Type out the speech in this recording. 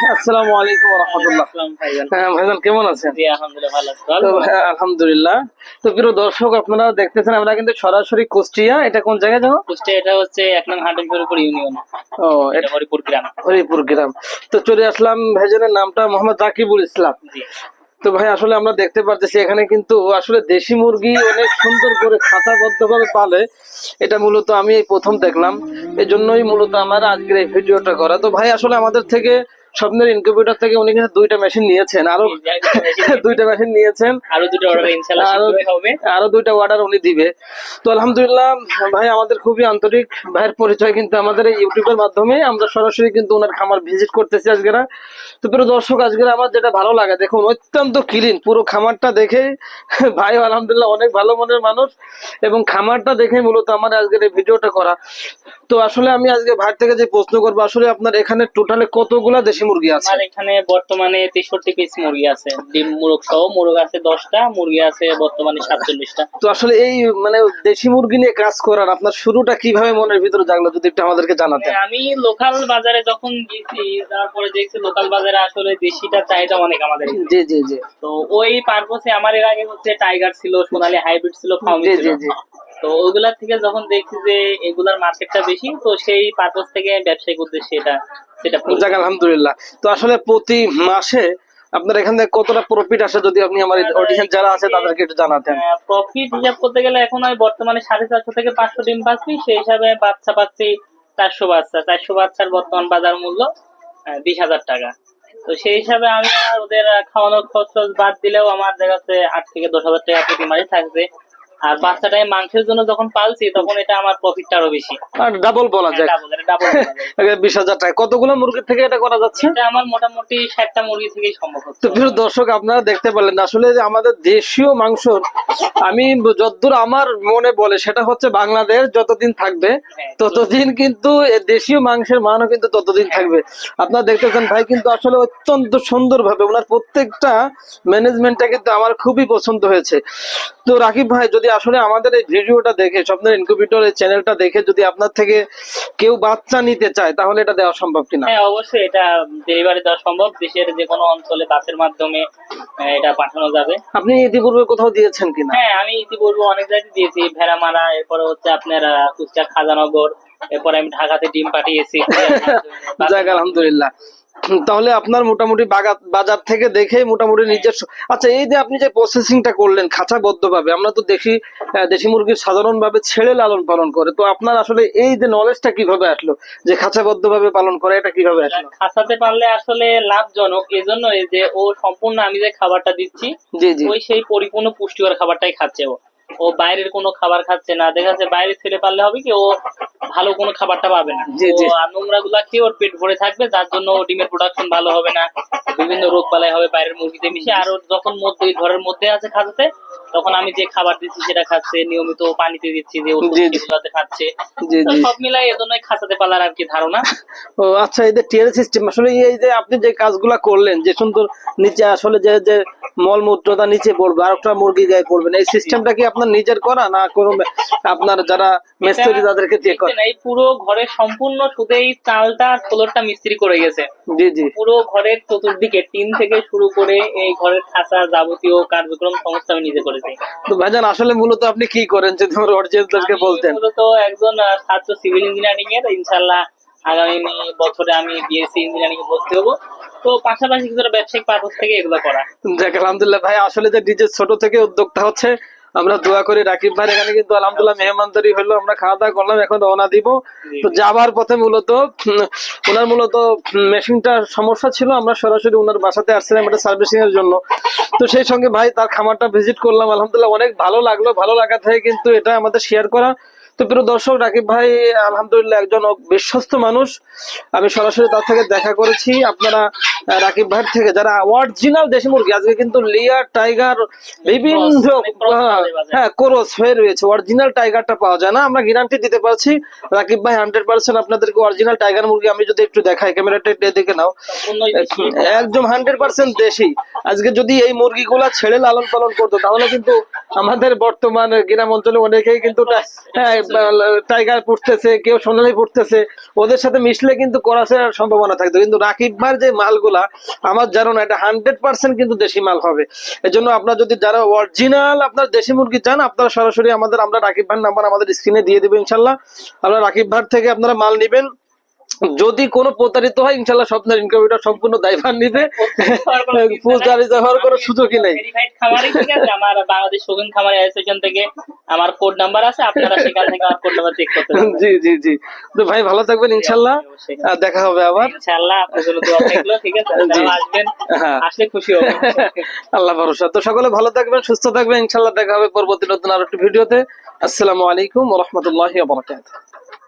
আসসালামু আলাইকুম ওয়া রাহমাতুল্লাহ। হ্যাঁ ভাইজান, কেমন আছেন? জি আলহামদুলিল্লাহ ভালো আছি। তো হ্যাঁ, আলহামদুলিল্লাহ। তো প্রিয় দর্শক, আপনারা দেখতেছেন আমরা কিন্তু সরাসরি কুষ্টিয়া, এটা কোন জায়গায় জানো? কুষ্টিয়া, এটা হচ্ছে ১ নং হাটিমপুর ইউনিয়ন, ও, এটা হরিপুর গ্রাম। হরিপুর গ্রাম। তো চলে আসলাম, ভাইজানের নামটা মোহাম্মদ রাকিবুল ইসলাম। জি তো ভাই আসলে আমরা দেখতে পারতেছি এখানে কিন্তু আসলে দেশি মুরগি অনেক সুন্দর করে খাঁচাবদ্ধ ভাবে পালে, এটা মূলত আমি এই প্রথম দেখলাম। এজন্যই মূলত আমার আজকের এই ভিডিওটা করা। তো ভাই আসলে আমাদের থেকে স্বপ্নের ইনকিউবেটর থেকে উনি কিন্তু 2টা মেশিন নিয়েছেন, আরো জি, যাই হোক, মেশিন 2টা মেশিন নিয়েছেন, আরো 2টা অর্ডার ইনশাআল্লাহ শীঘ্রই হবে। আরো 2টা অর্ডার উনি দিবে। তো আলহামদুলিল্লাহ ভাই, আমাদের খুবই আন্তরিক। ভাইয়ের পরিচয় কিন্তু আমাদের এই ইউটিউবের মাধ্যমে আমরা সরাসরি কিন্তু ওনার খামার ভিজিট করতেছি আজকে। তো প্রিয় দর্শক, আজকে আমার যেটা ভালো লাগে, দেখুন অত্যন্ত ক্লিন পুরো খামারটা দেখে ভাই আলহামদুলিল্লাহ অনেক ভালো মনের মানুষ, এবং খামারটা দেখে মূলত আমার আজকের এই ভিডিওটা করা। তো আসলে আমি আজকে ভাই থেকে যে প্রশ্ন করবো, আসলে আপনার এখানে টোটালে কতগুলা দেশি মুরগি আছে? আমার এখানে বর্তমানে 63 পিস মুরগি আছে, ডিম মুরগ সহ। মুরগ আছে 10টা, মুরগি আছে বর্তমানে 47টা। তো আসলে এই মানে দেশি মুরগি নিয়ে কাজ করার আপনার শুরুটা কিভাবে মনের ভিতরে জাগলো, যদি একটু আমাদেরকে জানাতেন। আমি লোকাল বাজারে যখন গেছি, তারপরে দেখছি লোকাল বাজারে আসলে দেশিটা চাহিদা অনেক আমাদের এখানে। জি জি জি। তো ওই পারপোসে আমার এর আগে হচ্ছে টাইগার ছিল, সোনালী হাইব্রিড ছিল, ফার্মি জি ছিল। জি জি। তো ওইগুলা থেকে যখন দেখছি যে এগুলার মার্কেটটা বেশি, তো সেই পারপোস থেকে ব্যবসায়িক উদ্দেশ্যে সেটা যাক আলহামদুলিল্লাহ। তো আসলে প্রতি মাসে আপনার এখান থেকে কতটা প্রফিট আসে, যদি আপনি আমার অডিয়েন্স যারা আছে তাদেরকে একটু জানাতেন। প্রফিট হিসাব করতে গেলে এখন আমি বর্তমানে 450 থেকে 500 ডিম পাচ্ছি, সেই হিসাবে বাচ্চা পাচ্ছি 400 বাচ্চা। 400 বাচ্চার বর্তমান বাজার মূল্য 20,000 টাকা। তো সেই হিসাবে আমি আর ওদের খাওয়ানোর খরচ বাদ দিলেও আমার দেখা যাচ্ছে 8 থেকে 10,000 টাকা প্রতি মাসে থাকছে। আর বাচ্চাটাই মাংসের জন্য যখন পালছি, তখন এটা আমার প্রফিটটা আরো বেশি, আর ডাবল বলা যায়। ডাবল 20,000 টাকা। কতগুলো মুরগির থেকে এটা করা যাচ্ছে? এটা আমার মোটামুটি 60টা মুরগি থেকেই সম্ভব হচ্ছে। তো প্রিয় দর্শক, আপনারা দেখতে পারলেন আসলে যে আমাদের দেশীয় মাংস, আমি যতদূর আমার মনে বলে সেটা হচ্ছে বাংলাদেশ যতদিন থাকবে ততদিন কিন্তু দেশীয় মাংসের মানও কিন্তু ততদিন থাকবে। আপনারা দেখতেছেন ভাই কিন্তু আসলে অত্যন্ত সুন্দর ভাবে ওনার প্রত্যেকটা ম্যানেজমেন্টটা কিন্তু আমার খুবই পছন্দ হয়েছে। তো রাকিব ভাই, যদি আসলে আমাদের এই ভিডিওটা দেখে, স্বপ্নের ইনকিউবেটর এই চ্যানেলটা দেখে যদি আপনার থেকে কেউ বাচ্চা নিতে চায়, তাহলে এটা দেওয়া সম্ভব কিনা? হ্যাঁ অবশ্যই, এটা ডেলিভারি দেওয়া সম্ভব। দেশের যে কোনো অঞ্চলে বাসের মাধ্যমে এটা পাঠানো যাবে। আপনি ইতিপূর্বে কোথাও দিয়েছেন কিনা? হ্যাঁ, আমি ইতিপূর্বে অনেক জায়গায় দিয়েছি, ভেড়ামারা, এরপরে হচ্ছে আপনার কুষ্টিয়া খাজানগর, এরপরে আমি ঢাকাতে ডিম পাঠিয়েছি। যাক আলহামদুলিল্লাহ। তাহলে আপনার মোটামুটি বাজার থেকে দেখে মোটামুটি নিজস্ব। আচ্ছা, এই যে আপনি যে প্রসেসিংটা করলেন খাঁচাবদ্ধ ভাবে, আমরা তো দেখি দেশি মুরগির সাধারণ ভাবে ছেড়ে লালন পালন করে, তো আপনার আসলে এই যে নলেজটা কিভাবে আসলো যে খাঁচাবদ্ধ ভাবে পালন করে, এটা কিভাবে আসলো? খাঁচাতে পারলে আসলে লাভজনক এজন্য যে ও সম্পূর্ণ আমি যে খাবারটা দিচ্ছি, জি জি, ওই সেই পরিপূর্ণ পুষ্টিকর খাবারটাই খাচ্ছে। ও বাইরের কোনো খাবার খাচ্ছে না। দেখা যাচ্ছে বাইরে ছেড়ে পারলে হবে কি, ও ভালো কোনো খাবারটা পাবে না। নোংরা গুলা খেয়ে ওর পেট ভরে থাকবে, যার জন্য ডিমের প্রোডাকশন ভালো হবে না, বিভিন্ন রোগ বালাই হবে বাইরের মুরগিতে মিশে। আর ওর যখন মধ্যে ঘরের মধ্যে আছে খাঁচাতে, তখন আমি যে খাবার দিচ্ছি সেটা খাচ্ছে, নিয়মিত পানিতে দিচ্ছি, যে ওষুধ খাচ্ছে। সব মিলাই এজন্যই খাঁচাতে পালার আর কি ধারণা। ও আচ্ছা, এই যে টিয়ার সিস্টেম, আসলে এই যে আপনি যে কাজগুলা করলেন, যে সুন্দর নিচে আসলে যে মলমূত্রটা নিচে পড়বে আর একটা মুরগি গায়ে পড়বে না, এই সিস্টেমটা কি আপনার নিজের করা না কোনো আপনার যারা মিস্ত্রি তাদেরকে দিয়ে করা? এই পুরো ঘরের সম্পূর্ণ শুধু এই চালটা আর ফ্লোরটা মিস্ত্রি করে গেছে। জি জি। পুরো ঘরের চতুর্দিকে টিন থেকে শুরু করে এই ঘরের খাঁচা যাবতীয় কার্যক্রম সমস্ত আমি নিজে করেছি। তো ভাইজান আসলে মূলত আপনি কি করেন, যদি আমার অডিয়েন্সদেরকে বলতেন? মূলত একজন ছাত্র সিভিল ইঞ্জিনিয়ারিং এর, ইনশাআল্লাহ আগামী বছরে আমি বিএসসি ইঞ্জিনিয়ারিং এ ভর্তি হবো। তো পাশাপাশি কিছুটা ব্যবসায়িক পারপাস থেকে এগুলো করা। যাক আলহামদুলিল্লাহ ভাই, আসলে যে নিজের ছোট থেকে উদ্যোগটা হচ্ছে, আমরা দোয়া করি রাকিব ভাই এখানে কিন্তু আলহামদুলিল্লাহ মেহমানদারি হলো, আমরা খাওয়া দাওয়া করলাম, এখন রওনা দিব। তো যাবার পথে মূলত ওনার মেশিনটার সমস্যা ছিল, আমরা সরাসরি ওনার বাসাতে আসছিলাম এটা সার্ভিসিং এর জন্য। তো সেই সঙ্গে ভাই তার খামারটা ভিজিট করলাম, আলহামদুলিল্লাহ অনেক ভালো লাগলো। ভালো লাগা থেকে কিন্তু এটা আমাদের শেয়ার করা। তো প্রিয় দর্শক, রাকিব ভাই আলহামদুলিল্লাহ একজন বিশ্বস্ত মানুষ, আমি সরাসরি তার থেকে দেখা করেছি। আপনারা রাকিব ভাই থেকে যারা অরিজিনাল দেশি মুরগি, আজকে কিন্তু লিয়ার টাইগার বিভিন্ন অনেক cross পাওয়া যায় বাজারে। হ্যাঁ ক্রস হয়ে রয়েছে, অরিজিনাল টাইগারটা পাওয়া যায় না। আমরা গ্যারান্টি দিতে পারছি রাকিব ভাই 100% আপনাদেরকে অরিজিনাল টাইগার মুরগি, আমি যদি একটু দেখাই, ক্যামেরাটা দেখে নাও, সম্পূর্ণই দেশি। একদম 100% দেশি। আজকে যদি এই মুরগিগুলা ছেড়ে লালন পালন করতো তাহলে কিন্তু আমাদের বর্তমান গ্রাম অঞ্চলে অনেকেই কিন্তু টাইগার পুষতেছে, কেউ সোনালী পুষতেছে, ওদের সাথে মিশলে কিন্তু করাসের সম্ভাবনা থাকতো। কিন্তু রাকিব ভাইয়ের যে মালগুলা আমার জানো না, এটা 100% কিন্তু দেশি মাল হবে। এই জন্য আপনার যদি যারা অরিজিনাল আপনার দেশি মুরগি চান, আপনারা সরাসরি আমরা রাকিব ভাইয়ের নাম্বার আমাদের স্ক্রিনে দিয়ে দেবো ইনশাল্লাহ। আপনারা রাকিব ভাইয়ের থেকে আপনারা মাল নিবেন। যদি কোনো প্রতারিত হয় ইনশাল্লাহ স্বপ্নের ইনকিউবেটর সম্পূর্ণ দায়ভার নিবে, প্রতারিত হওয়ার কোনো সুযোগই নেই। ভেরিফাইড খামারই, ঠিক আছে। আমার বাংলাদেশ শৌখিন খামার অ্যাসোসিয়েশন থেকে আমার কোড নাম্বার আছে, আপনারা সেখান থেকে আমার কোড নাম্বার চেক করতে পারবেন। জি জি জি। তো ভাই ভালো থাকবেন ইনশাল্লাহ, অবশ্যই। দেখা হবে আবার ইনশাআল্লাহ আপনার জন্য দোয়া থাকলো, ঠিক আছে। জি। আপনারা আসবেন, হ্যাঁ। আসলে খুশি হব। আল্লাহ ভরসা। তো সকলে ভালো থাকবেন, সুস্থ থাকবেন, ইনশাল্লাহ দেখা হবে পরবর্তী নতুন আরো একটি ভিডিওতে। আসসালামু আলাইকুম ওয়া রাহমাতুল্লাহি ওয়া বারাকাতুহু।